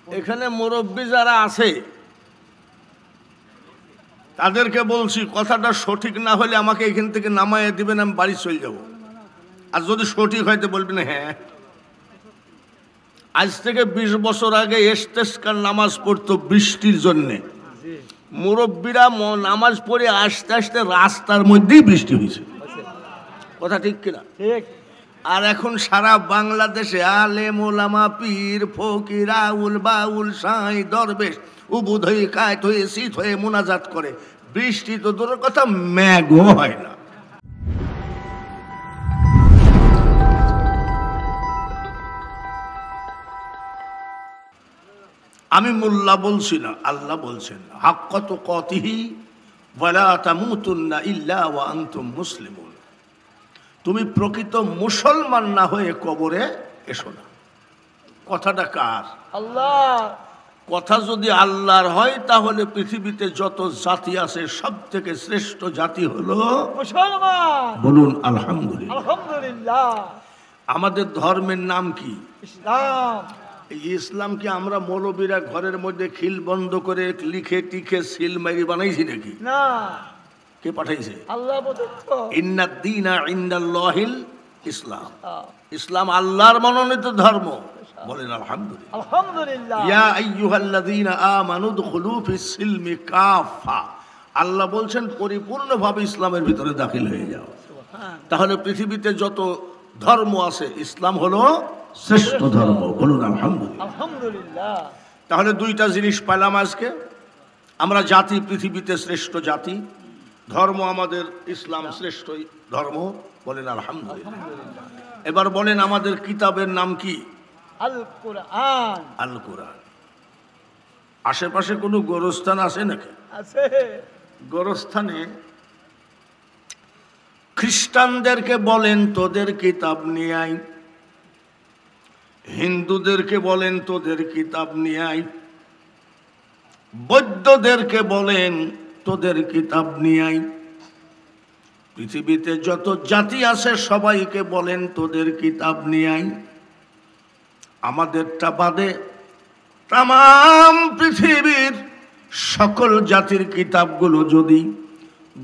এখানে মুরব্বী যারা আছে তাদেরকে বলছি, কথাটা সঠিক না হলে আমাকে এখান থেকে নামাইয়ে দিবেন, আমি বাড়ি চলে যাব। আর যদি সঠিক হয়তো বলবেন হ্যাঁ। আজ থেকে 20 বছর আগে ইস্তেসকার নামাজ পড়তো বৃষ্টির জন্যে, মুরব্বীরা নামাজ পড়ে আস্তে আস্তে রাস্তার মধ্যেই বৃষ্টি হয়েছে। কথা ঠিক কিনা? ঠিক। আর এখন সারা বাংলাদেশে আলেম ওলামা পীর ফকির আউল বাউল সাই দরবেশ উবুদ হয়ে কায়ত হয়ে শীত হয়ে মোনাজাত করে, বৃষ্টি তো দূরের কথা মেঘও হয় না। আমি মোল্লা বলছি না, আল্লাহ বলছেন হাক্কাত তুকাতিহি ওয়ালা তামুতুন্না ইল্লা ওয়া আনতুম মুসলিমুন। তুমি প্রকৃত মুসলমান না হয়ে কবরে এসো না। কথাটা কার? আল্লাহ। কথা যদি আল্লাহর হয় তাহলে পৃথিবীতে যত জাতি আছে সব থেকে শ্রেষ্ঠ জাতি হলো মুসলমান। বলুন আলহামদুলিল্লাহ। আলহামদুলিল্লাহ। আমাদের ধর্মের নাম কি? ইসলাম। এই ইসলামকে আমরা মৌলবীরা ঘরের মধ্যে খিল বন্ধ করে লিখে টিখে সিল মারি বানাইছি নাকি? না। কে পাঠাইছে? আল্লাহ প্রদত্ত। ইন্নাদ দীনা ইনদাল্লাহিল ইসলাম। ইসলাম আল্লাহর মনোনীত ধর্ম। বলেন আলহামদুলিল্লাহ। আলহামদুলিল্লাহ। ইয়া আইয়ুহাল্লাযীনা আমানু দুখুলু ফিস সিলমি কাফা। আল্লাহ বলছেন পরিপূর্ণভাবে ইসলামের ভিতরে দাখিল হয়ে যাও। তাহলে পৃথিবীতে যত ধর্ম আছে ইসলাম হলো শ্রেষ্ঠ ধর্ম। বলুন আলহামদুলিল্লাহ। আলহামদুলিল্লাহ। তাহলে দুইটা জিনিস পেলাম আজকে। আমরা জাতি পৃথিবীতে শ্রেষ্ঠ জাতি, ধর্ম আমাদের ইসলাম শ্রেষ্ঠ ধর্ম। বলেন আলহামদুলিল্লাহ। এবার বলেন আমাদের কিতাবের নাম কি? আল কুরআন। আল কুরআন। আশেপাশে কোনো গোরস্থান আছে নাকি? আছে। গোরস্থানে খ্রিস্টানদেরকে বলেন তোদের কিতাব নিয়ে আয়, হিন্দুদেরকে বলেন তোদের কিতাব নিয়ে আয়, বৌদ্ধদেরকে বলেন তোদের কিতাব নিয়ে আয়। পৃথিবীতে যত জাতি আছে সবাইকে বলেন তোদের কিতাব নিয়ে আয়। আমাদেরটা বাদে তাম পৃথিবীর সকল জাতির কিতাবগুলো যদি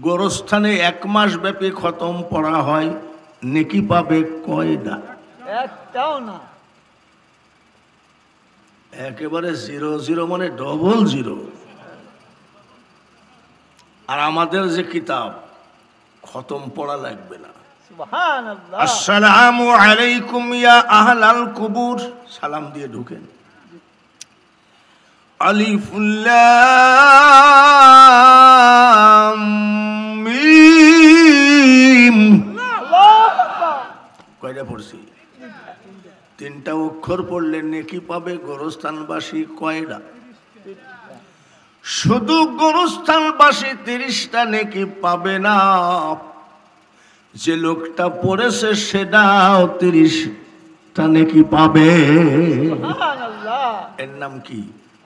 গোরস্থানে 1 মাস ব্যাপী খতম পড়া হয়, নেকি পাবে কয়টা? একটাও না। একেবারে 0 মানে ডবল 0। আর আমাদের যে কিতাব খতম পড়া লাগবে না। সুবহানাল্লাহ। আসসালামু আলাইকুম ইয়া আহলাল কুবুর, সালাম দিয়ে ঢুকেন। আলিফ লাম মিম। কয়টা পড়ছি? 3টা অক্ষর পড়লে নেকি পাবে গোরস্থানবাসী কয়টা? শুধু গোরস্থানবাসী 30টা নেকি পাবে না, যে লোকটা পড়েছে সেটাও 30টা নেকি পাবে। সুবহানাল্লাহ। এর নাম কি?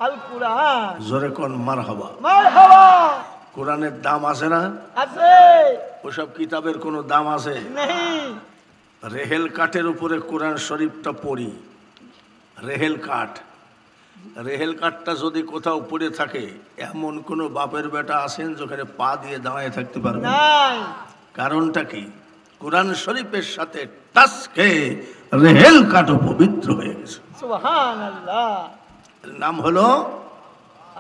আল কুরআন। জোরে কোন মারহাবা। মারহাবা। কোরআনের দাম আছে না? আছে। ওসব কিতাবের কোনো দাম আছে? নেই। রেহেল কাঠের উপরে কোরআন শরীফটা পড়ি, রেহেল কাঠ। রেহেল কাঠটা যদি কোথাও পড়ে থাকে, এমন কোনো বাপের বেটা আছেন যেখানে পা দিয়ে দাঁড়িয়ে থাকতে পারবে? নাই। কারণটা কি? কোরআন শরীফের সাথে টাচ খেয়ে রেহেল কাঠও পবিত্র হয়ে গেছে। সুবহানাল্লাহ। নাম হলো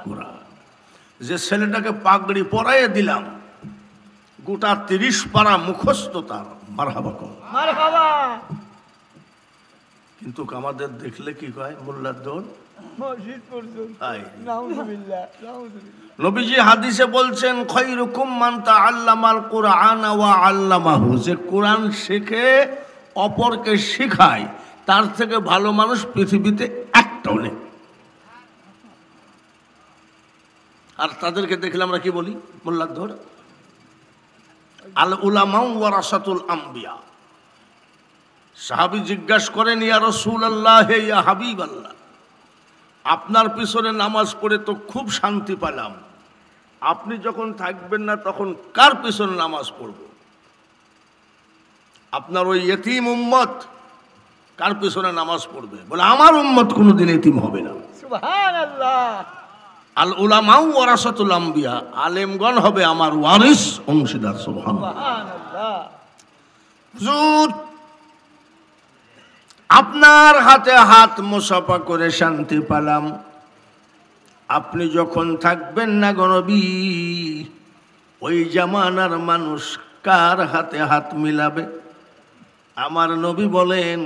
কোরআন। যে ছেলেটাকে পাগড়ি পরাইয়ে দিলাম, গোটা 30 পারা মুখস্থ তার, মারহাবা কর। মারহাবা। কিন্তু আমাদের দেখলে কি কয়? মোল্লার দৌড় মসজিদ পর্যন্ত। আয়। নাউযুবিল্লাহ। নাউযুবিল্লাহ। নবীজি হাদিসে বলছেন খায়রুকুম মান তাআল্লামাল কুরআন ওয়া আল্লামাহু, যে কোরআন শেখে অপরকে শেখায়, তার থেকে ভালো মানুষ পৃথিবীতে একটাও নেই। আর তাদেরকে দেখলে আমরা কি বলি? মোল্লার ধর। আল উলামাউ ওয়ারাসাতুল আম্বিয়া। সাহাবী জিজ্ঞাসা করেন ইয়া রাসূলুল্লাহ, ইয়া হাবিবাল্লাহ, আপনার পিছনে নামাজ পড়ে তো খুব শান্তি পেলাম, আপনি যখন থাকবেন না তখন কার পিছনে নামাজ পড়ব? আপনার ওই ইতিম উম্মত কার পিছনে নামাজ পড়বে? বলে আমার উম্মত কোনোদিন ইতিম হবে না। সুবহানাল্লাহ। আল উলামা ওয়ারাসাতুল আম্বিয়া, আলেমগণ হবে আমার ওয়ারিস অংশীদার। সুবহানাল্লাহ। সুবহানাল্লাহ। হুজুর, আপনার হাতে হাত মুসাফা করে শান্তি পেলাম। আপনি যখন থাকবেন না গো নবী, ওই জামানার মানুষ কার হাতে হাত মিলাবে? আমার নবী বলেন,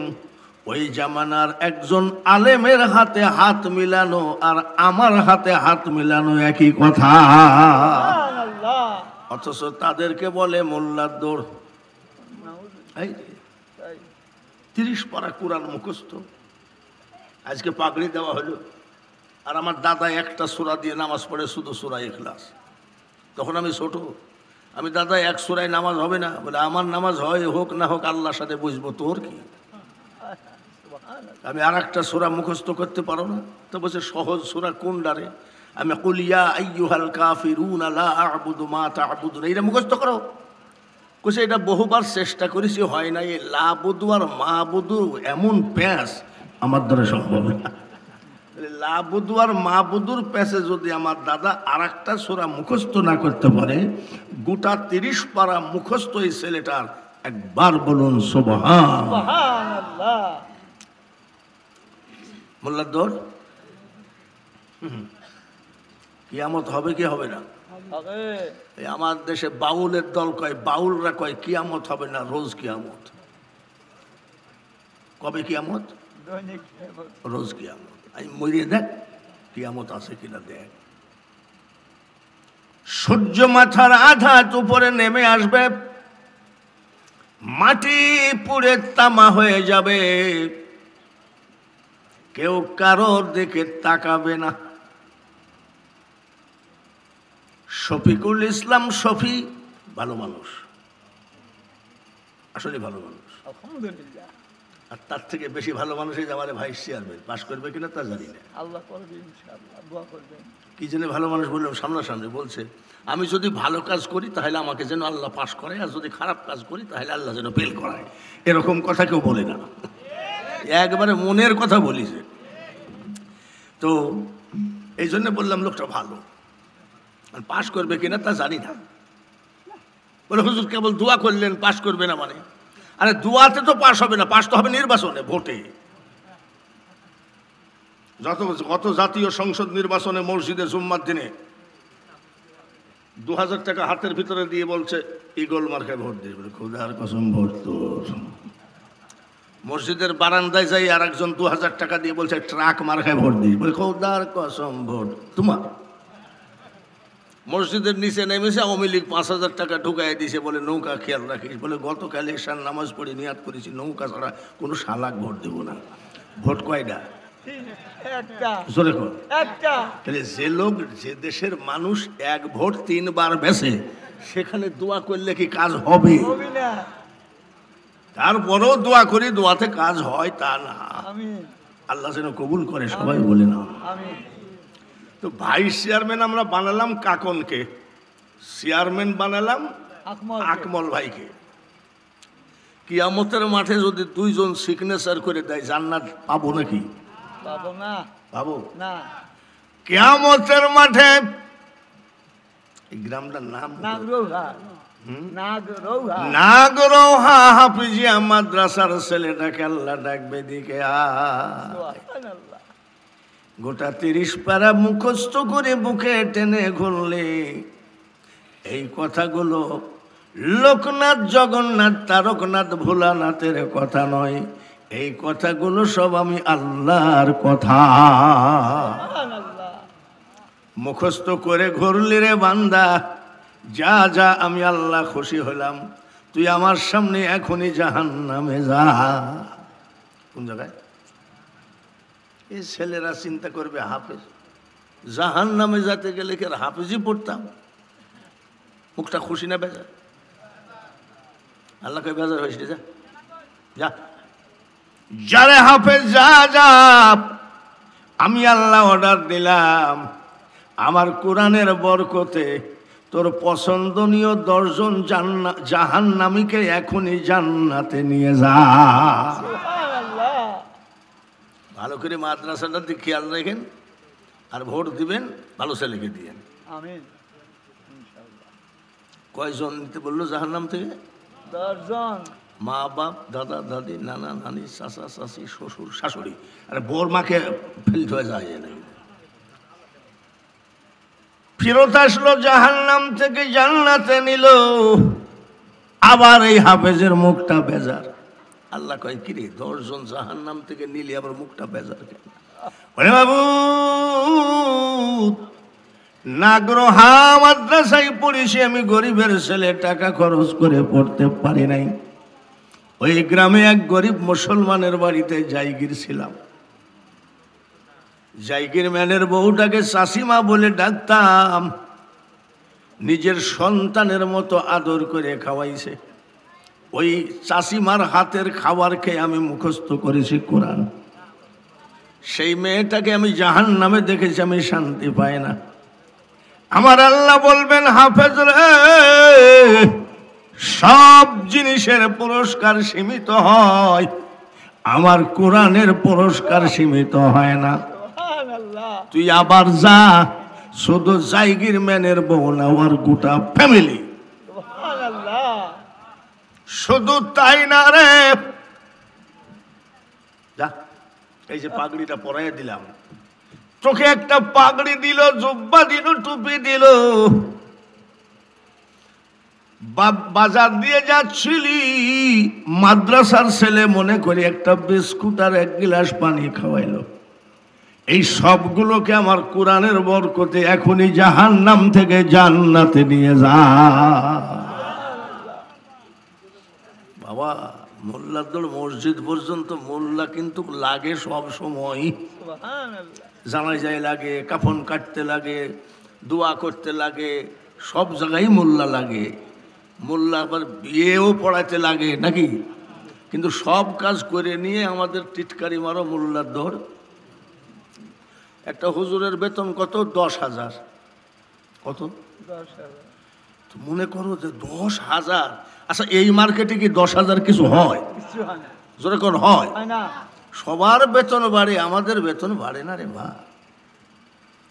ওই জামানার একজন আলেমের হাতে হাত মিলানো আর আমার হাতে হাত মিলানো একই কথা। সুবহানাল্লাহ। অথচ তাদেরকে বলে মোল্লার দৌড়। এই রে, 30 পারা কোরআন মুখস্থ, আজকে পাগড়ি দেওয়া হলো। আর আমার দাদা একটা সূরা দিয়ে নামাজ পড়ে, শুধু সূরা ইখলাস। তখন আমি ছোট, আমি দাদা এক সূরায় নামাজ হবে না? বলে আমার নামাজ হয়, হোক না হোক আল্লাহর সাথে বুঝবো, তোর কি? আমি আর একটা সূরা মুখস্থ করতে পারো না? তো বলছে সহজ সূরা কোন ডারে? আমি কুল ইয়া আইয়ুহাল কাফিরুনা লা আ'বুদু মা তা'বুদুন, এইটা মুখস্থ করো। কইছে এটা বহুবার চেষ্টা করেছি, হয় না। এই লাবুদু আর মাবুদু এমন প্যাঁচ আমার দ্বারা সম্ভব না। লাবুদু আর মাবুদুর প্যাঁচে যদি আমার দাদা আর একটা সূরা মুখস্থ না করতে পারে, গোটা 30 পারা মুখস্থ এই ছেলেটার। একবার বলুন সুবহান। সুবহানাল্লাহ। মোল্লার দৌড়। কিয়ামত হবে কি হবে না? হবে। এই আমার দেশে বাউলের দল কয়, বাউলরা কয় কিয়ামত হবে না, রোজ কিয়ামত। কবে কিয়ামত? দৈনিক রোজ কিয়ামত। আমি মরিয়ে দেখ কিয়ামত আছে কিনা দেখ। সূর্য মাথার আঘাত উপরে নেমে আসবে, মাটি পুড়ে তামা হয়ে যাবে, কেউ কারোর দিকে তাকাবে না। শফিকুল ইসলাম শফি ভালো মানুষ, আসলে ভালো মানুষ। আলহামদুলিল্লাহ। আর তার থেকে বেশি ভালো মানুষ এই যে আমাদের ভাইস চেয়ারম্যান, পাশ করবে কিনা তা জানি না। আল্লাহ করবে ইনশাআল্লাহ, দোয়া করবেন। কি জন্য ভালো মানুষ বললাম? সামনাসামনি বলছে, আমি যদি ভালো কাজ করি তাহলে আমাকে যেন আল্লাহ পাশ করে, আর যদি খারাপ কাজ করি তাহলে আল্লাহ যেন ফেল করায়। এরকম কথা কেউ বলে না, একবারে মনের কথা বলিছে। তো এই জন্য বললাম লোকটা ভালো। পাশ করবে কিনা তা জানি না। বলে হুজুর কেবল দোয়া করলেন, পাশ করবে না মানে? আরে দোয়াতে তো পাশ হবে না, পাশ তো হবে নির্বাচনে, ভোটে। গত জাতীয় সংসদ নির্বাচনে মসজিদে জুম্মার দিনে 2000 টাকা হাতের ভিতরে দিয়ে বলছে ইগল মার্কায় ভোট দিয়ে। বলে খোদার কসম ভোট তোর। মসজিদের বারান্দায় যাই আর একজন 2000 টাকা দিয়ে বলছে ট্রাক মার্কায় ভোট দিস। বলে খোদার কসম ভোট তোমার। মসজিদের নিচে নেমেছে, আওয়ামী লীগ 5000 টাকা ঢুকাই দিয়েছে, বলে নৌকা খেয়াল রাখিস। বলে গতকাল এশার নামাজ পড়ে নিয়াত করেছি নৌকা ছাড়া কোনো শালাক ভোট দেবো না। ভোট কয়টা? একটা। জোরে কর। একটা। তাহলে যে লোক, যে দেশের মানুষ 1 ভোট 3 বার বেছে, সেখানে দোয়া করলে কি কাজ হবে? হবে না। তারপরেও দোয়া করি, দোয়াতে কাজ হয় তা না। আমিন। আল্লাহ যেন কবুল করে, সবাই বলে না। আমিন। তো ভাইস চেয়ারম্যান আমরা বানালাম কাকনকে, চেয়ারম্যান বানালাম আকমল ভাইকে। কিয়ামতের মাঠে যদি 2 জন সিগনেচার করে দেয়, জান্নাত পাবো নাকি? পাবো না। পাবো না। কিয়ামতের মাঠে এই গ্রামটার নাম নাগরৌহা। নাগরৌহা। নাগরৌহা হাফিজিয়া মাদ্রাসার ছেলেটাকে আল্লাহ ডাকবে দিকে সুবহানাল্লাহ। গোটা 30 পারা মুখস্থ করে বুকে টেনে ঘুরলে এই কথাগুলো লোকনাথ, জগন্নাথ, তারকনাথ, ভোলানাথের কথা নয়। এই কথাগুলো সব আমি আল্লাহর কথা। সুবহানাল্লাহ। মুখস্থ করে ঘুরলি রে বান্দা, যা যা আমি আল্লাহ খুশি হলাম, তুই আমার সামনে এখনই জাহান্নামে যা। কোন জায়গায়? এই ছেলেরা চিন্তা করবে হাফেজ, জাহান্নামে যেতে গেলে কি আর হাফেজই পড়তাম? মুখটা খুশি না বেজার? আল্লাহকে বেজার হয়েছে, যা যা যারে হাফেজ যা যা, আমি আল্লাহ অর্ডার দিলাম আমার কোরআনের বরকতে তোর পছন্দনীয় 10 জন জাহান্নামীকে এখনই জান্নাতে নিয়ে যা। সুবহানাল্লাহ। ভালো করে মাদ্রাসাটার দিকে খেয়াল রাখেন, আর ভোট দিবেন ভালো ছেলেকে দিয়েন। আমিন ইনশাআল্লাহ। কয়জন নিতে বললো জাহান্নাম থেকে? 10 জন। মা বাপ, দাদা দাদি, নানা নানি, চাচা চাচি, শ্বশুর শাশুড়ি। আরে বোর মাকে ফেলতে হয়ে যায় নাকি? ফেরত আসলো জাহান্নাম থেকে, জান্নাতে নিল। আবার এই হাফেজের মুখটা বেজার। আল্লাহ কয় কিরে 10 জন জাহান্নাম থেকে নিলি আবার মুখটা বেজার কেন? বলে বাবু নাগরহা মাদ্রাসায় পড়েছি আমি, গরিবের ছেলে, টাকা খরচ করে পড়তে পারি নাই। ওই গ্রামে এক গরিব মুসলমানের বাড়িতে জায়গির ছিলাম। জায়গির ম্যানের বউটাকে চাষিমা বলে ডাকতাম। নিজের সন্তানের মতো আদর করে খাওয়াইছে। ওই চাষিমার হাতের খাবার খেয়ে আমি মুখস্থ করেছি কোরআন। সেই মেয়েটাকে আমি জাহান্নামে দেখেছি, আমি শান্তি পাই না। আমার আল্লাহ বলবেন হাফেজ রে, সব জিনিসের পুরস্কার সীমিত হয়, আমার কোরআনের পুরস্কার সীমিত হয় না। সুবহানাল্লাহ। তুই আবার যা, শুধু জায়গির ম্যানের বউ না, ওর গোটা ফ্যামিলি। সুবহানাল্লাহ। শুধু তাই না রে, যা এই যে পাগড়িটা পরাইয়া দিলাম, তোকে একটা পাগড়ি দিল, জুব্বা দিল, টুপি দিল। বাজার দিয়ে যাচ্ছিলি, মাদ্রাসার ছেলে মনে করে একটা বিস্কুট আর 1 গ্লাস পানি খাওয়াইলো। এই সবগুলোকে আমার কোরআনের বরকতে এখনই জাহান্নাম থেকে জান্নাতে নিয়ে যা। বাবা মোল্লার মসজিদ পর্যন্ত মোল্লা কিন্তু লাগে সব সময়। সুবহানাল্লাহ। জানাজায় লাগে, কাফন কাটতে লাগে, দোয়া করতে লাগে, সব জায়গায় মোল্লা লাগে। মোল্লা আবার বিয়েও পড়াতে লাগে নাকি? কিন্তু সব কাজ করে নিয়ে আমাদের টিটকারি মারো মোল্লার দৌড়। একটা হুজুরের বেতন কত? 10,000। কত? 10,000। তো মনে করো যে 10,000। আচ্ছা এই মার্কেটে কি 10,000 কিছু হয়? কিছু হয় না। জোরে কোন হয়? হয় না। সবার বেতন বাড়ে, আমাদের বেতন বাড়ে না রে মা।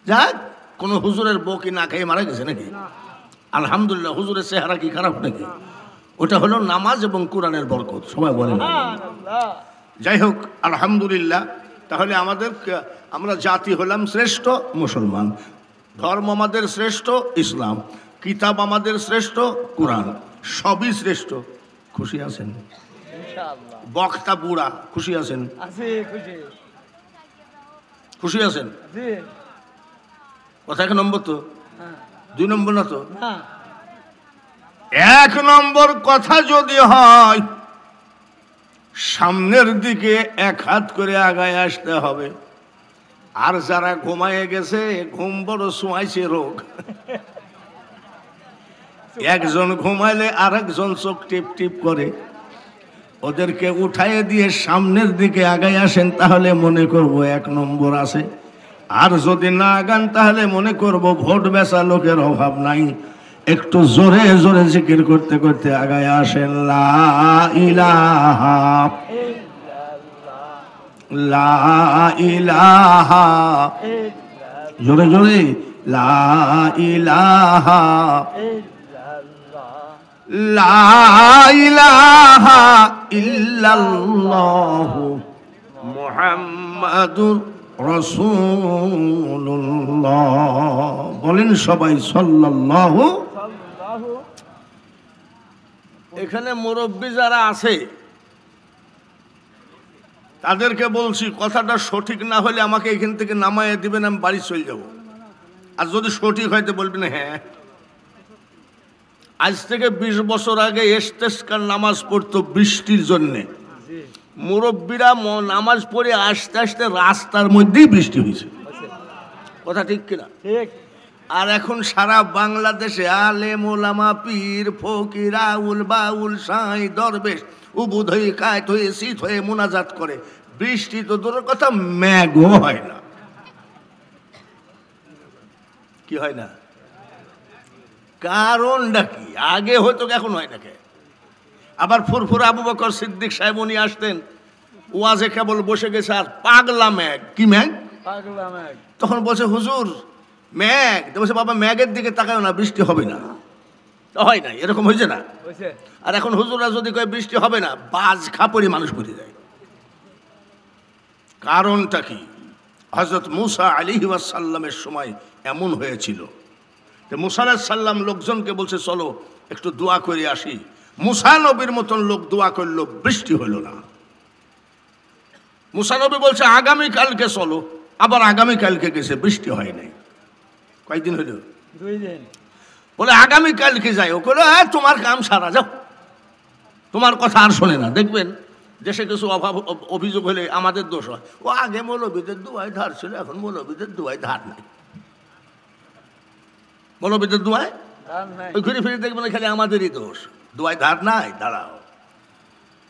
যাক, কোন হুজুরের বউ কি না খেয়ে মারা গেছে নাকি? আলহামদুলিল্লাহ। হুজুরের চেহারা কি খারাপ নাকি? ওটা হলো নামাজ এবং কোরআনের বরকত। সবাই বলে না? সুবহানাল্লাহ। যাই হোক আলহামদুলিল্লাহ। তাহলে আমরা জাতি হলাম শ্রেষ্ঠ মুসলমান, ধর্ম আমাদের শ্রেষ্ঠ ইসলাম, কিতাব আমাদের শ্রেষ্ঠ কোরআন, সবই শ্রেষ্ঠ। খুশি আছেন? ইনশাআল্লাহ। বক্তা বুড়া খুশি আছেন? আছি খুশি। খুশি আছেন? জি। কথা 1 নম্বর তো? হ্যাঁ। 2 নম্বর না তো? না। 1 নম্বর কথা যদি হয়, সামনের দিকে 1 হাত করে আগায় আসতে হবে। আর যারা ঘুমায়ে গেছে, ঘুম বড় শোয়াইছে রোগ। একজন ঘুমাইলে আরেকজন চোখ টিপ টিপ করে। ওদেরকে উঠাইয়ে দিয়ে সামনের দিকে আগায় আসেন, তাহলে মনে করব 1 নম্বর আছে। আর যদি না আগান তাহলে মনে করব ভোট বেচা লোকের অভাব নাই। একটু জোরে জোরে জিকির করতে করতে আগায় আসেন। লা ইলাহা লা ইলাহা, জোরে জোরে লা ইলাহা লা ইলাহা ইল্লাল্লাহু মুহাম্মাদুর রাসূলুল্লাহ। বলেন সবাই সাল্লাল্লাহু। এখানে মুরব্বী যারা আছে তাদেরকে বলছি, কথাটা সঠিক না হলে আমাকে এখান থেকে নামাইয়ে দিবেন, আমি বাড়ি চলে যাব। আর যদি সঠিক হয়তো বলবেন হ্যাঁ। আজ থেকে 20 বছর আগে ইস্তেসকার নামাজ পড়তো বৃষ্টির জন্যে। মুরব্বীরা নামাজ পড়ে আস্তে আস্তে রাস্তার মধ্যেই বৃষ্টি হয়েছে। কথা ঠিক কিনা? ঠিক। আর এখন সারা বাংলাদেশে আলেম ওলামা পীর ফকির আউল বাউল সাই দরবেশ উবুদ হয়ে কায়ত হয়ে শীত হয়ে মোনাজাত করে। বৃষ্টি তো দূরের কথা, মেঘও হয় না। কি হয় না? কারণটা কি? আগে হয়তো, এখন হয় না কে? আবার ফুরফুর আবু বকর সিদ্দিক সাহেব উনি আসতেন, ওয়াজে কেবল বসে গেছে আর পাগলা ম্যাগ। কি ম্যাগ? পাগলা ম্যাগ। তখন বলছে হুজুর ম্যাগ, তো বলছে বাবা ম্যাগের দিকে তাকাও না, বৃষ্টি হবে না। তো হয় না, এরকম হয়েছে না? হয়েছে। আর এখন হুজুররা যদি কয় বৃষ্টি হবে না, বাজ খাপড়ি মানুষ মরে যায়। কারণটা কি? হযরত মূসা আলাইহিস সালামের সময় এমন হয়েছিল যে মূসা আলাইহিস সালাম লোকজনকে বলছে চলো একটু দোয়া করে আসি। মূসা নবীর মতন লোক দোয়া করলো, বৃষ্টি হলো না। মূসা নবী বলছে আগামীকালকে চলো, আবার আগামীকালকে গেছে, বৃষ্টি হয় নাই। কয়েকদিন হইল? 2 দিন। বলে আগামীকালকে যাই। ও বলে তোমার কাম সারা, যাও, তোমার কথা আর শোনে না। দেখবেন দেশে কিছু অভাব অভিযোগ হলে আমাদের দোষ হয়। ও আগে মৌলবীদের দুয়ায় ধার ছিল, এখন মৌলবীদের দুয়ায় ধার নাই। মৌলবীদের দুয়ায় ধান নাই। ওই ঘুরে ফিরে দেখবেন খালি আমাদেরই দোষ, দুয়ায় ধার নাই। দাঁড়াও,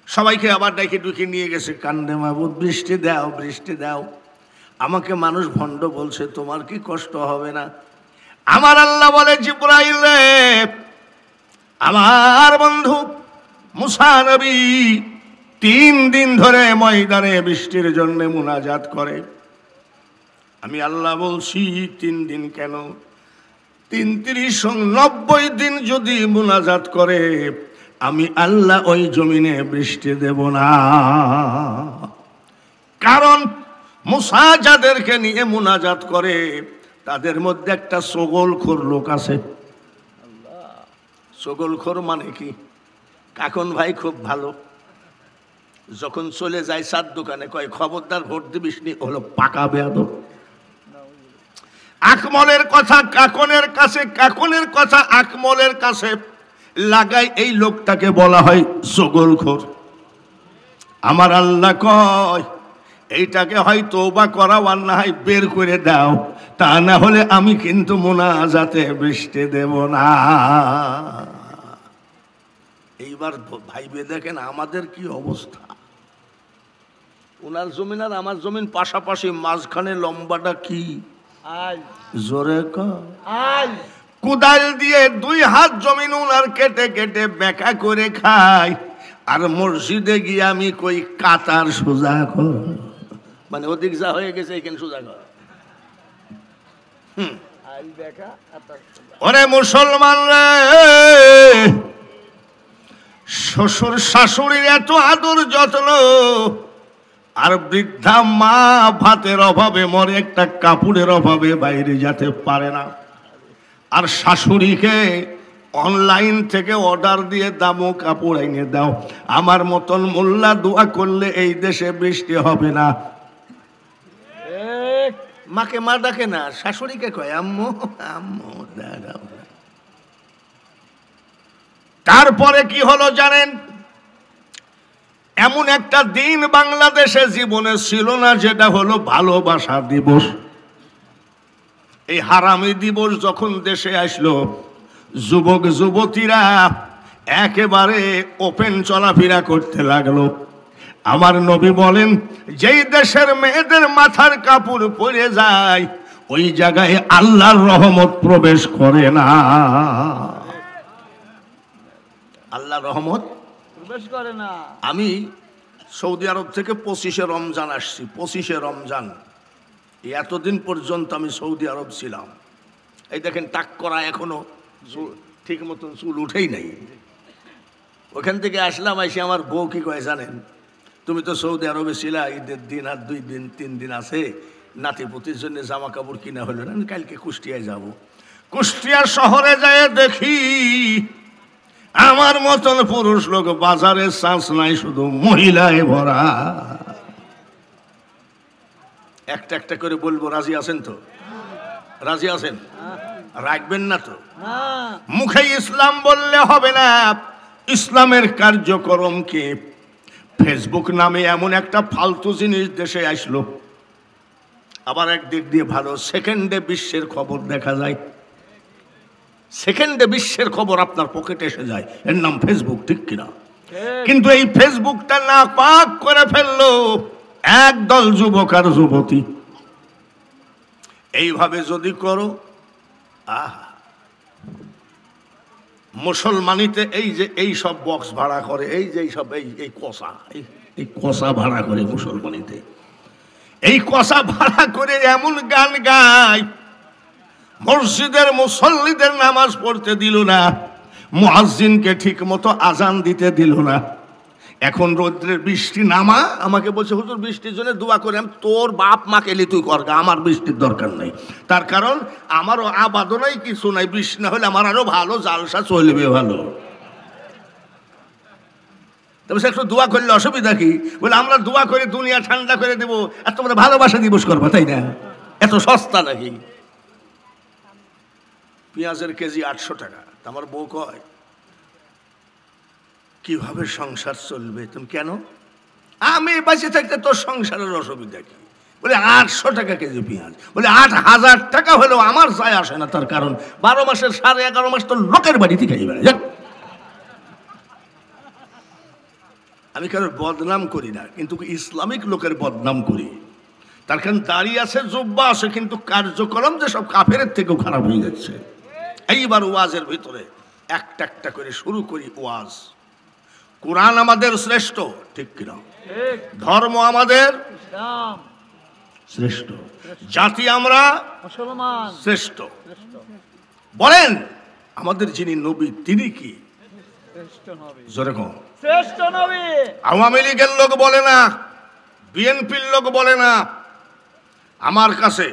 সবাইকে আবার ডাইকে ডুকে নিয়ে গেছে, কান্দে মাহবুব বৃষ্টি দাও, বৃষ্টি দাও। আমাকে মানুষ ভণ্ড বলছে, তোমার কি কষ্ট হবে না? আমার আল্লাহ বলে জিবরাইল রে, আমার বন্ধু মূসা নবী 3 দিন ধরে ময়দানে বৃষ্টির জন্য মুনাজাত করে। আমি আল্লাহ বলছি 3 দিন কেন, 3, 30, 90 দিন যদি মুনাজাত করে, আমি আল্লাহ ওই জমিনে বৃষ্টি দেব না। কারণ মূসা যাদেরকে নিয়ে মুনাজাত করে তাদের মধ্যে একটা সগলখোর লোক আছে। সগলখোর মানে কি? কাকন ভাই খুব ভালো, যখন চলে যায় চার দোকানে কয় খবরদার ভোট দিবিস নি, হলো পাকা বেয়াদব। আকমলের কথা কাকনের কাছে, কাকনের কথা আকমলের কাছে লাগাই, এই লোকটাকে বলা হয় সগলখোর। আমার আল্লাহ কয় এইটাকে হয় তওবা করাও আর না হয় বের করে দাও, তা না হলে আমি কিন্তু মুনাজাতে বৃষ্টি দেব না। এইবার ভাইবে দেখেন আমাদের কি অবস্থা। ওনার জমিন আর আমার জমিন পাশাপাশি, মাঝখানে লম্বাটা কি আই জোরে কর। আই কোদাল দিয়ে 2 হাত জমিন ওনার কেটে কেটে বেঁকা করে খায়, আর মসজিদে গিয়ে আমি কই কাতার সোজা কর, মানে ওদিক যা হয়ে গেছে এখানে সোজা কর। আই দেখা আতার। ওরে মুসলমান রে, শ্বশুর শাশুড়ির এত আদর যত্ন, আর বৃদ্ধা মা ভাতের অভাবে মরে, একটা কাপড়ের অভাবে বাইরে যেতে পারে না। আর শাশুড়িকে অনলাইন থেকে অর্ডার দিয়ে দামো কাপড় এনে দাও। আমার মতন মোল্লা দোয়া করলে এই দেশে বৃষ্টি হবে না। এক মাকে মা ডাকে না, শাশুড়িকে কয় আম্মু আম্মু দাঁড়াও। তারপরে কি হলো জানেন? এমন একটা দিন বাংলাদেশে জীবনে ছিল না, যেটা হলো ভালোবাসা দিবস। এই হারামি দিবস যখন দেশে আসলো, যুবক যুবতীরা একেবারে ওপেন চলাফেরা করতে লাগলো। আমার নবী বলেন, যেই দেশের মেয়েদের মাথার কাপড় পরে যায়, ওই জায়গায় আল্লাহর রহমত প্রবেশ করে না। আল্লাহর রহমত প্রবেশ করে না। আমি সৌদি আরব থেকে 25শে রমজান আসছি। 25শে রমজান, এতদিন পর্যন্ত আমি সৌদি আরব ছিলাম। এই দেখেন টাক করা, এখনো ঠিক মতন চুল উঠেই নাই। ওখান থেকে আসলাম, এসে আমার বউ কি কয় জানেন, তুমি তো সৌদি আরবে ছিলা, ঈদের দিন আর 2 দিন 3 দিন আছে, নাতিপুতির জন্য জামা কাপড় কিনা হলো না, আমি কালকে কুষ্টিয়ায় যাব। কুষ্টিয়া শহরে যায় দেখি আমার মতন পুরুষ লোক বাজারে চান্স নাই, শুধু মহিলায় ভরা। একটা একটা করে বলবো, রাজি আছেন তো? রাজি আছেন? রাখবেন না তো? না মুখে ইসলাম বললে হবে না, ইসলামের কার্যক্রম কি? ফেসবুক নামে এমন একটা ফালতু জিনিস দেশে আসলো। আবার একদিক দিয়ে ভালো, সেকেন্ডে বিশ্বের খবর দেখা যায়। সেকেন্ডে বিশ্বের খবর আপনার পকেটে এসে যায়, এর নাম ফেসবুক, ঠিক কিনা? কিন্তু এই ফেসবুকটা না পাক করে ফেললো একদল যুবক আর যুবতী। এইভাবে যদি করো, আহা, মুসলমানিতে এই যে এই সব বক্স ভাড়া করে, এই যে এই সব এই কষা, এই কষা ভাড়া করে মুসলমানিতে, এই কষা ভাড়া করে এমন গান গায়, মসজিদের মুসল্লিদের নামাজ পড়তে দিল না, মুয়াজ্জিনকে ঠিক মতো আজান দিতে দিল না। এখন রৌদ্রের বৃষ্টি নামা, আমাকে বলছে হুজুর বৃষ্টির জন্য দোয়া করে। আমি তোর বাপ মাকে এলি তুই করগা, আমার বৃষ্টির দরকার নেই। তার কারণ আমারও আবাদও নাই, কিছু নাই। বৃষ্টি না হলে আমার আরো ভালো জালসা চলবে ভালো। তবে একটু দোয়া করলে অসুবিধা কি? বলে আমরা দোয়া করে দুনিয়া ঠান্ডা করে দেবো, আর তোমরা ভালোবাসা দিবস করবো, তাই না? এত সস্তা নাকি? পেঁয়াজের কেজি 800 টাকা। আমার বউ কয় কিভাবে সংসার চলবে? তুমি কেন? আমি বাঁচে থাকতে তোর সংসারের অসুবিধা কি? বলে 800 টাকা কেজি পেঁয়াজ। বলে 8000 টাকা হলেও আমার যায় আসে না। তার কারণ 12 মাসের 11.5 মাস তো লোকের বাড়িতে খাই বেড়ায়। আমি কারোর বদনাম করি না, কিন্তু ইসলামিক লোকের বদনাম করি। তার কারণ দাঁড়িয়ে আছে, জুব্বা আছে, কিন্তু কার্যক্রম যে সব কাফের থেকেও খারাপ হয়ে যাচ্ছে। এইবার ওয়াজের ভিতরে একটা একটা করে শুরু করি। ওয়াজ, কোরআন আমাদের শ্রেষ্ঠ, ঠিক কিনা? ধর্ম আমাদের শ্রেষ্ঠ, জাতি আমরা মুসলমান শ্রেষ্ঠ। বলেন আমাদের যিনি নবী তিনি কি? যেরকম শ্রেষ্ঠ নবী। আওয়ামী লীগের লোক বলে না, বিএনপির লোক বলে না, আমার কাছে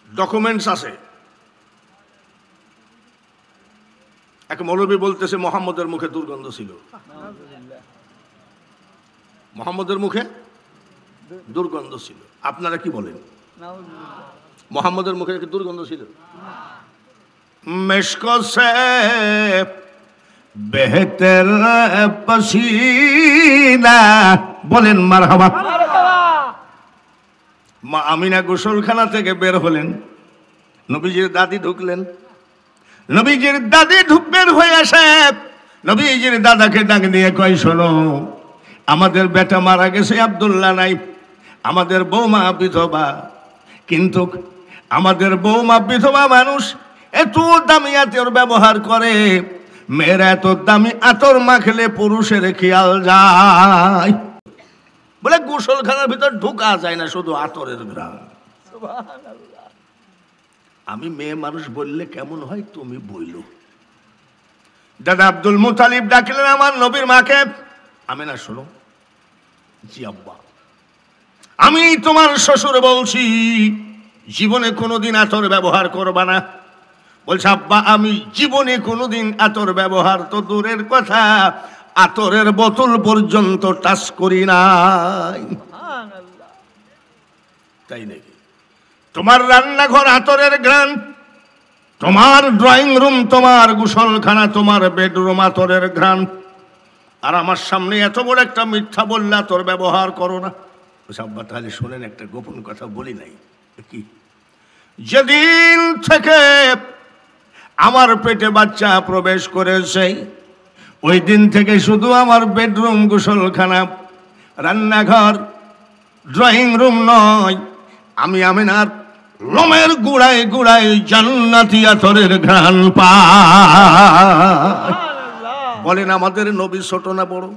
ডকুমেন্টস আছে। এক মৌলবী বলতেছে মোহাম্মদের মুখে দুর্গন্ধ ছিল। মোহাম্মদের মুখে দুর্গন্ধ ছিল। আপনারা কি বলেন? মোহাম্মদের মুখে কি দুর্গন্ধ ছিল? মেশকো সে বেহতর পসিনা, বলেন মারহাবা। মা আমিনা গোসলখানা থেকে বের হলেন, নবীজির দাদি ঢুকলেন। নবীজির দাদি বের হয়ে আসে, নবীজির দাদাকে ডাক দিয়ে কয় শোনো, আমাদের বেটা মারা গেছে, আব্দুল্লাহ নাই, আমাদের বৌমা বিধবা, কিন্তু আমাদের বৌমা বিধবা মানুষ এত দামি আতর ব্যবহার করে, মেয়েরা এত দামি আতর মাখলে পুরুষের খেয়াল যায়। বলে গোসলখানার ভিতর ঢুকা যায় না, শুধু আতরের ঘ্রাণ। আমি মেয়ে মানুষ বললে কেমন হয় তুমি বইল। দাদা আব্দুল মুতালিব ডাকলেন আমার নবীর মাকে। আমিনা শোনো। জি আব্বা। আমি তোমার শ্বশুর বলছি জীবনে কোনোদিন আতর ব্যবহার করবা না। বলছে আব্বা আমি জীবনে কোনোদিন আতর ব্যবহার তো দূরের কথা, আতরের বোতল পর্যন্ত টাচ করি নাই। তাই নাকি? তোমার রান্নাঘর আতরের ঘ্রাণ, তোমার ড্রয়িং রুম, তোমার গোসলখানা, তোমার বেডরুম আতরের ঘ্রাণ, আর আমার সামনে এত বড় একটা মিথ্যা বললে আতর ব্যবহার করো না। আব্বা তাহলে শোনেন, একটা গোপন কথা বলি নাই কি? যেদিন থেকে আমার পেটে বাচ্চা প্রবেশ করেছে ওই দিন থেকে শুধু আমার বেডরুম, গোসলখানা, রান্নাঘর, ড্রয়িং রুম নয়, আমি আমিনার লোমের গুড়ায় গুড়ায় জান্নাতি আতরের ঘ্রাণ পাই। বলেন আমাদের নবী ছোট না বড়?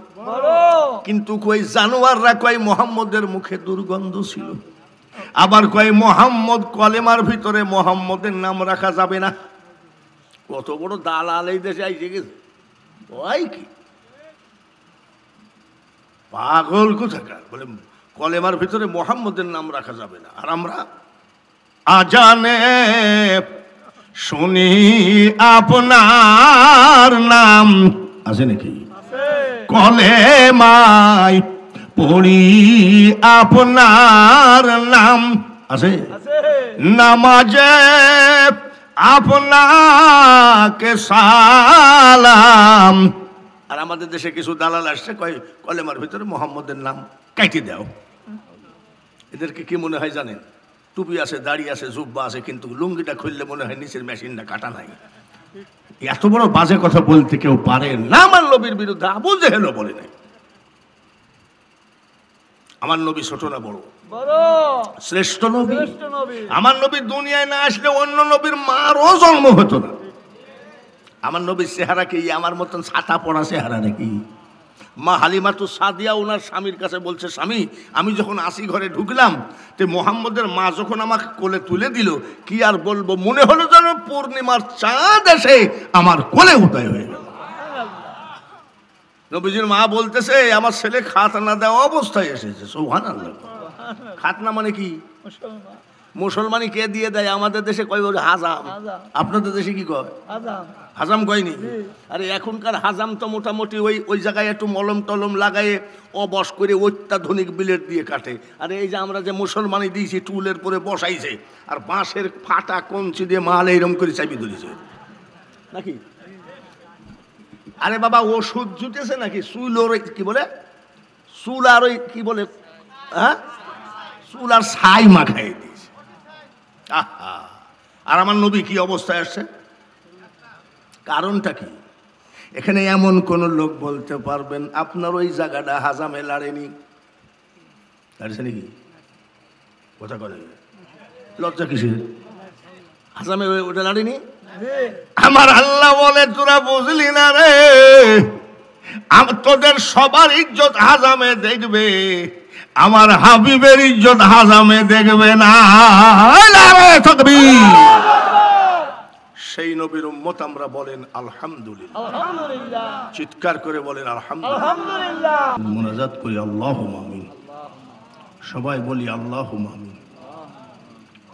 কিন্তু কই জানোয়াররা কয় মোহাম্মদের মুখে দুর্গন্ধ ছিল, আবার কয় মোহাম্মদ কলেমার ভিতরে মোহাম্মদের নাম রাখা যাবে না। কত বড় দালাল এই দেশে আইসে গেছে, ওই কি পাগল কোথাকার। বলে কলেমার ভিতরে মোহাম্মদের নাম রাখা যাবে না, আর আমরা আজানে শুনি আপনার নাম। আছে নাকি? কলেমায় পড়ি আপনার নাম। আছে? নামাজে আপনাকে সালাম। আর আমাদের দেশে কিছু দালাল আসছে কয় কলেমার ভিতরে মোহাম্মদের নাম কাইটে দাও। এদেরকে কি মনে হয় জানেন? টুপি আছে, দাড়ি আছে, জুব্বা আছে, কিন্তু লুঙ্গিটা খুললে মনে হয় নিচের মেশিনটা কাটা নাই। এত বড় বাজে কথা বলতে কেউ পারে না। আমার নবীর বিরুদ্ধে আবু জেহেলও বলে নাই। আমার নবী ছোট না বড়? শ্রেষ্ঠ নবী। আমার নবী দুনিয়ায় না আসলে অন্য নবীর মারও জন্ম হতো না। আমার নবীর চেহারা কি আমার মতন ছাতা পড়া চেহারা নাকি? মা হালিমাতু সাদিয়া ওনার স্বামীর কাছে বলছে, স্বামী আমি যখন আসি ঘরে ঢুকলাম তো মোহাম্মদের মা যখন আমাকে কোলে তুলে দিল, কি আর বলবো, মনে হলো যেন পূর্ণিমার চাঁদ এসে আমার কোলে উদয় হয়ে গেল। নবীজির মা বলতেছে, আমার ছেলে খাতনা দেওয়া অবস্থায় এসেছে। সুবহানাল্লাহ। খাতনা মানে কি? মুসলমানি কে দিয়ে দেয়? আমাদের দেশে কয় হাজাম, আপনাদের দেশে কি কয়? হাজাম কয়নি? আরে এখনকার হাজাম তো মোটামুটি ওই জায়গায় একটু মলম টলম লাগায়ে অবশ করে অত্যাধুনিক বিলেট দিয়ে কাটে। আর এই যে আমরা যে মুসলমানি দিয়েছি টুলের পরে বসাইছে, আর বাঁশের ফাটা কঞ্চি দিয়ে মাল এইরকম করে চাবি ধরেছে নাকি? আরে বাবা ওষুধ জুটেছে নাকি? চুল ওর কি বলে, চুল আর ওই কি বলে, হ্যাঁ চুল আর ছাই মাখাই দিয়েছে। আহা, আর আমার নবী কি অবস্থায় আসছে? কারণটা কি? এখানে এমন কোন লোক বলতে পারবেন আপনার ওই জায়গাটা হাজামে লাড়েনি? লাড়ছে নাকি? কথা বলে লজ্জা কিসের? হাজামে ওটা লাড়েনি? আমার আল্লাহ বলে, তোরা বুঝলি না রে, তোদের সবার ইজ্জত হাজামে দেখবে, আমার হাবিবের ইজ্জত হাজামে দেখবে না। সেই নবীর উম্মত আমরা বলেন আলহামদুলিল্লাহ, চিৎকার করে বলেন আলহামদুলিল্লাহ, মুনাজাত করি আল্লাহুম্মা আমিন, সবাই বলি আল্লাহুম্মা আমিন।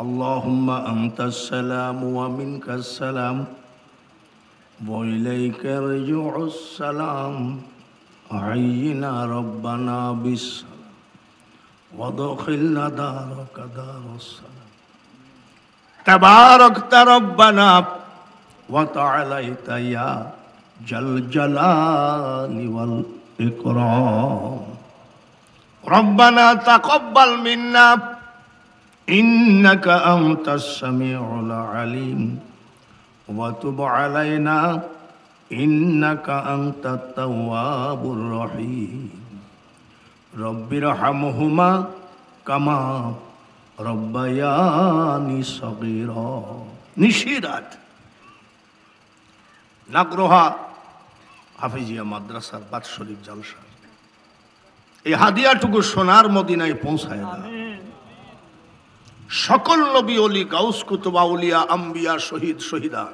আল্লাহুম্মা আনতাস সালাম ওয়া মিনকাস সালাম ওয়া ইলাইকা ইয়ারজিউস সালাম হাইয়িনা রাব্বানা বিস ওয়া দাখিলনা দারাকা দারুস সালাম তাবারাকতা রাব্বানা ওয়া তাআলাইতা ইয়া জাল জালালি ওয়াল ইকরাম। রব্বানা তাকাব্বাল মিন্না ইন্নাকা আনতাস সামিউল আলিম ওয়া তুব আলাইনা ইন্নাকা আনতাত তাওয়াবুর রহিম। রব্বিরহামহুমা কামা রব্বায়ানি সগীরা। নিশিরাত নাগরোহা হাফিজিয়া মাদ্রাসার বাৎসরিক জলসা, এই হাদিয়াটুকু সোনার মদিনায় পৌঁছায় না। সকল নবী ওলি গাউস কুতুব আউলিয়া আম্বিয়া শহীদ শহীদা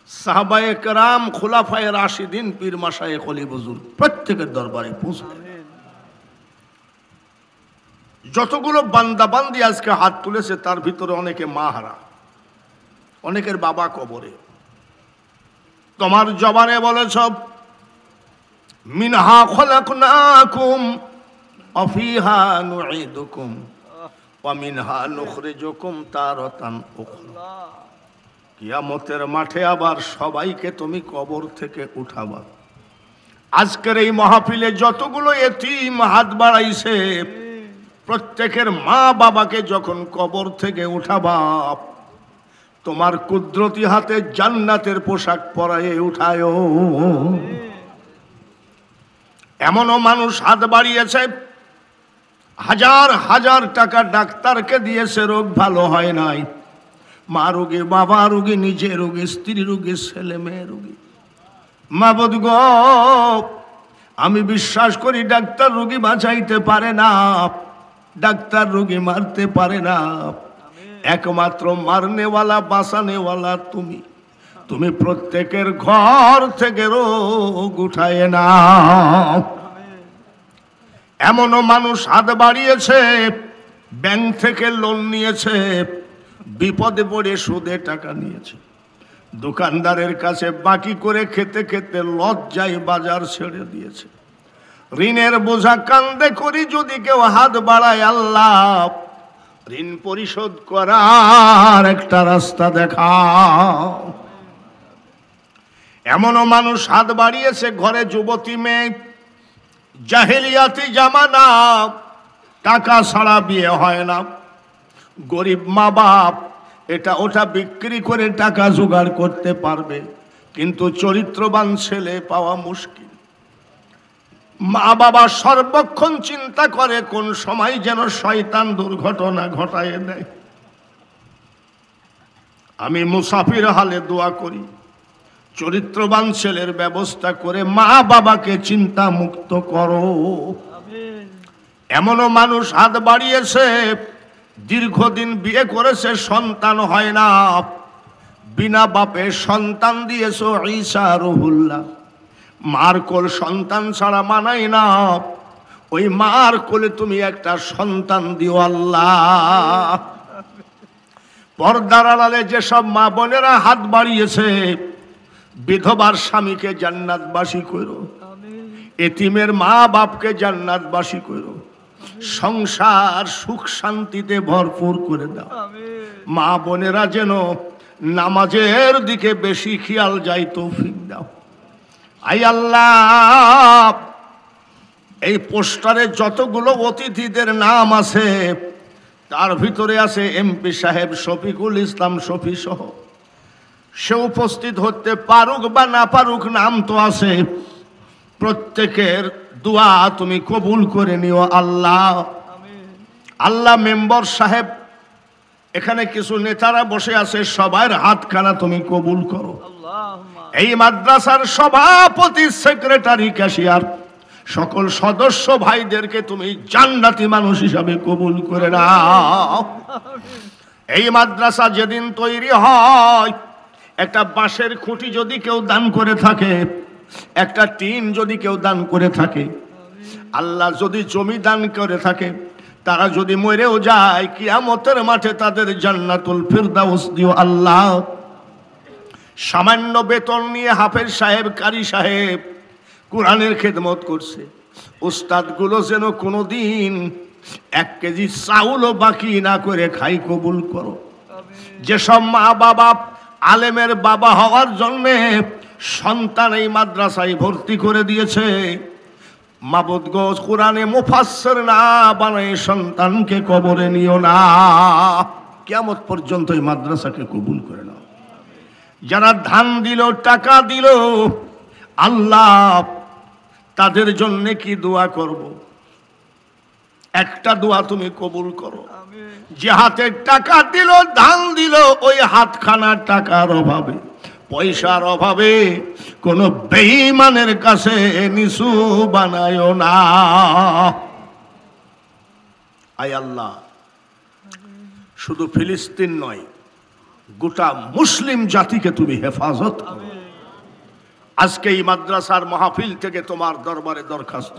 সাহাবায়ে কেরাম খুলাফায়ে রাশিদিন পীর মাশায়েখ ওলি বুজুর্গ প্রত্যেকের দরবারে পৌঁছায়। যতগুলো বান্দা বান্দি আজকে হাত তুলেছে তার ভিতরে অনেকে মা হারা, অনেকের বাবা কবরে। তোমার জবানে বলেছ মিনহা খলাকনাকুম ওয়া ফিহা নুঈদুকুম ওয়া মিনহা নুখরিজুকুম তারাতান উখরা। কিয়ামতের মাঠে আবার সবাইকে তুমি কবর থেকে উঠাবা। আজকের এই মাহফিলে যতগুলো এতিম হাত বাড়াইছে, প্রত্যেকের মা বাবাকে যখন কবর থেকে উঠাবা, তোমার কুদরতি হাতে জান্নাতের পোশাক পরায়ে উঠায়। এমনও মানুষ হাত বাড়িয়েছে, হাজার হাজার টাকা ডাক্তারকে দিয়েছে, রোগ ভালো হয় নাই। মা রোগী, বাবা রোগী, নিজে রোগী, স্ত্রী রোগী, ছেলে মেয়ে রোগী। মাবুদ গো, আমি বিশ্বাস করি ডাক্তার রোগী বাঁচাইতে পারে না, ডাক্তার রোগী মারতে পারে না, একমাত্র মারনেওয়ালা বাঁচানেওয়ালা তুমি। তুমি প্রত্যেকের ঘর থেকে রোগ উঠায় না। এমনও মানুষ হাত বাড়িয়েছে, ব্যাংক থেকে লোন নিয়েছে, বিপদে পড়ে সুদে টাকা নিয়েছে, দোকানদারের কাছে বাকি করে খেতে খেতে লজ্জায় বাজার ছেড়ে দিয়েছে। ঋণের বোঝা কান্দে করি যদি কেউ হাত বাড়ায়, আল্লাহ ঋণ পরিশোধ করার একটা রাস্তা দেখাও। এমনও মানুষ হাত বাড়িয়েছে, ঘরে যুবতী মেয়ে, জাহেলিয়াতি জামানা, টাকা ছাড়া বিয়ে হয় না, গরিব মা বাপ এটা ওটা বিক্রি করে টাকা জোগাড় করতে পারবে, কিন্তু চরিত্রবান ছেলে পাওয়া মুশকিল। মা বাবা সর্বক্ষণ চিন্তা করে কোন সময় যেন শয়তান দুর্ঘটনা ঘটায় দেয়। আমি মুসাফির হালে দোয়া করি, চরিত্রবান ছেলের ব্যবস্থা করে মা বাবাকে চিন্তা মুক্ত করো। আমিন। এমনও মানুষ হাত বাড়িয়েছে, দীর্ঘদিন বিয়ে করেছে, সন্তান হয় না, বিনা বাপে সন্তান দিয়েছো ঈসা রুহুল্লাহ। মার কোল সন্তান ছাড়া মানাই না, ওই মার কোলে তুমি একটা সন্তান দিও আল্লাহ। পর্দার আড়ালে যেসব মা বোনেরা হাত বাড়িয়েছে, বিধবার স্বামীকে জান্নাতবাসী করো, আমিন। এতিমের মা বাপকে জান্নাতবাসী করো, সংসার সুখ শান্তিতে ভরপুর করে দাও। আমিন। মা বোনেরা যেন নামাজের দিকে বেশি খেয়াল যায়, তৌফিক দাও। আই আল্লাহ, এই পোস্টারে যতগুলো অতিথিদের নাম আছে তার ভিতরে আছে এমপি সাহেব শফিকুল ইসলাম শফি সহ। সে উপস্থিত হতে পারুক বা না পারুক, নাম তো আছে। প্রত্যেকের দোয়া তুমি কবুল করে নিও আল্লাহ। আমিন। আল্লাহ মেম্বার সাহেব, এখানে কিছু নেতারা বসে আছে, সবার হাতখানা তুমি কবুল করো। আল্লাহুম্মা। এই মাদ্রাসার সভাপতি, সেক্রেটারি, ক্যাশিয়ার, সকল সদস্য ভাইদেরকে তুমি জান্নাতি মানুষ হিসাবে কবুল করে নাও। এই মাদ্রাসা যেদিন তৈরি হয়, একটা বাঁশের খুঁটি যদি কেউ দান করে থাকে, একটা টিন যদি কেউ দান করে থাকে, আল্লাহ যদি জমি দান করে থাকে, তারা যদি মরেও যায়, কিয়ামতের মাঠে তাদের জান্নাতুল ফিরদাউস দিও আল্লাহ। সামান্য বেতন নিয়ে হাফেজ সাহেব, কারি সাহেব কোরআনের খেদমত করছে। উস্তাদগুলো যেন কোনোদিন 1 কেজি চাউলও বাকি না করে খাই, কবুল করো। যেসব মা বাবা আলেমের বাবা হওয়ার জন্যে সন্তান এই মাদ্রাসায় ভর্তি করে দিয়েছে, মাবুদ গো, কোরআনে মুফাসসির না বানায় সন্তানকে কবরে নিও না। কিয়ামত পর্যন্ত এই মাদ্রাসাকে কবুল করে নাও। যারা ধান দিল, টাকা দিল, আল্লাহ তাদের জন্য কি দোয়া করব, একটা দোয়া তুমি কবুল করো। আমিন। যে হাতে টাকা দিল, ধান দিল, ওই হাতখানা টাকার অভাবে, পয়সার অভাবে কোনো বেঈমানের কাছে নিচু বানায়ো না। আয় আল্লাহ, শুধু ফিলিস্তিন নয়, গোটা মুসলিম জাতিকে তুমি হেফাজত করো। আজকে এই মাদ্রাসার মাহফিল থেকে তোমার দরবারে দরখাস্ত,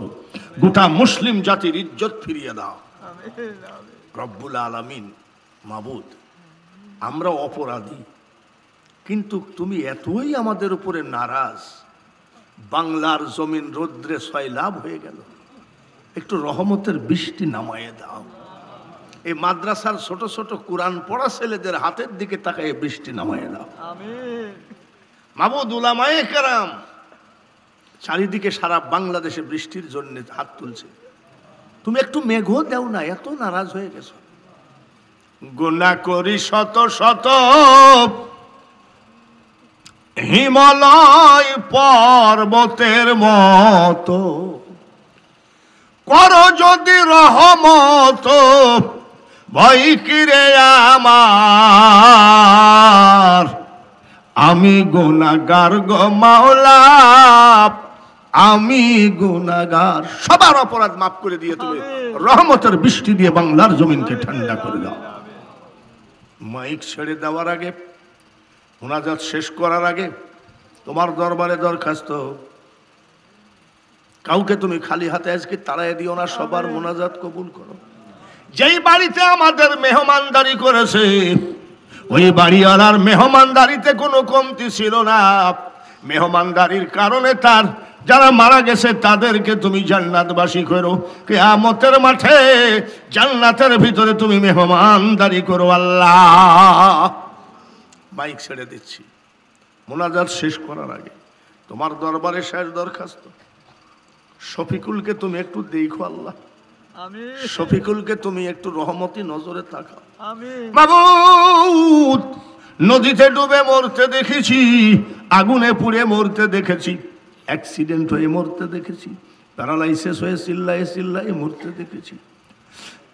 গোটা মুসলিম জাতির ইজ্জত ফিরিয়ে দাও আমিন। আমিন। রব্বুল আলামিন। মাবুদ, আমরা অপরাধী, কিন্তু তুমি এতই আমাদের উপরে নারাজ, বাংলার জমিন রৌদ্রে সয়লাব হয়ে গেল, একটু রহমতের বৃষ্টি নামায়ে দাও। এই মাদ্রাসার ছোট ছোট কোরআন পড়া ছেলেদের হাতের দিকে তাকায় বৃষ্টি নামায়ে দাও। আমিন। মাবুদ, উলামায়ে কেরাম চারিদিকে সারা বাংলাদেশে বৃষ্টির জন্য হাত তুলছে, তুমি একটু মেঘও দাও না, এত নারাজ হয়ে গেছো। গুনাহ করি শত শত, হিমালয় পর্বতের মতো, করো যদি রহমত, ভয় কিরে আমার, আমি গুনাহগার গো মাওলা, আমি গুনাহগার। সবার অপরাধ মাফ করে দিয়ে তুমি রহমতের বৃষ্টি দিয়ে বাংলার জমিনকে ঠান্ডা করে দাও। মাইক ছেড়ে দেওয়ার আগে, মুনাজাত শেষ করার আগে তোমার দরবারে দরখাস্ত, কাউকে তুমি খালি হাতে আজকে তাড়াই দিও না, সবার মুনাজাত কবুল করো। যেই বাড়িতে আমাদের মেহমানদারি করেছে, ওই বাড়িওয়ালার মেহমানদারিতে কোনো কমতি ছিল না। মেহমানদারির কারণে তার যারা মারা গেছে তাদেরকে তুমি জান্নাতবাসী করো। কিয়ামতের মাঠে জান্নাতের ভিতরে তুমি মেহমানদারি করো আল্লাহ। মাইক ছেড়ে দিচ্ছি, মুনাজাত শেষ করার আগে তোমার দরবারে শেষ দরখাস্ত, শফিকুলকে তুমি একটু দেখো আল্লাহ। আমিন। শফিকুলকে তুমি একটু রহমতি নজরে তাকাও। আমিন। মাবুদ, নদীতে ডুবে মরতে দেখেছি, আগুনে পুড়ে মরতে দেখেছি, অ্যাক্সিডেন্ট হয়ে মরতে দেখেছি, প্যারালাইসিস হয়ে চিল্লায় চিল্লায় মরতে দেখেছি।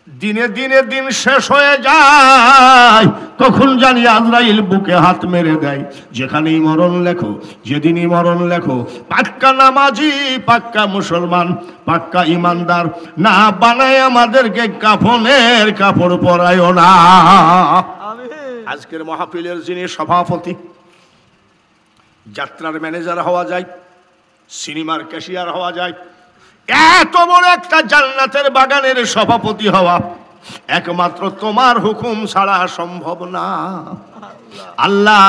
দিনে দিনে দিন শেষ হয়ে যায়, তখন জানি আজরাইল বুকে হাত মেরে দেয়, যেখানেই মরণ লেখো, যেদিনই মরণ লেখো, পাক্কা নামাজি, পাক্কা মুসলমান, পাক্কা ইমানদার না বানায় আমাদেরকে কাফনের কাপড় পরায় না। আমিন। আজকের মাহফিলের যিনি সভাপতি, যাত্রার ম্যানেজার হওয়া যায়, সিনেমার ক্যাশিয়ার হওয়া যায়, এত বড় একটা জান্নাতের বাগানের সভাপতি হওয়া একমাত্র তোমার হুকুম ছাড়া সম্ভব না। আল্লাহ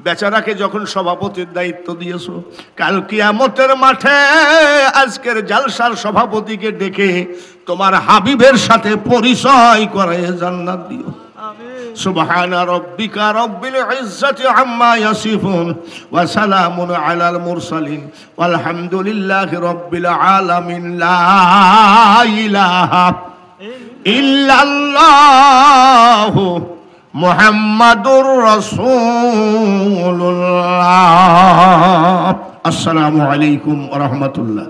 বেচারাকে যখন সভাপতির দায়িত্ব দিয়েছো, কাল কিয়ামতের মাঠে আজকের জালসার সভাপতিকে ডেকে তোমার হাবিবের সাথে পরিচয় করায় জান্নাত দিও। সুবহানা রাব্বিকা রাব্বিল ইজ্জাতি আম্মা ইয়াসিফুন ওয়া সালামুন আলাল মুরসালিন ওয়ালহামদুলিল্লাহি রাব্বিল আলামিন। লা ইলাহা ইল্লাল্লাহু মুহাম্মাদুর রাসূলুল্লাহ। আসসালামু আলাইকুম ওয়া রাহমাতুল্লাহ।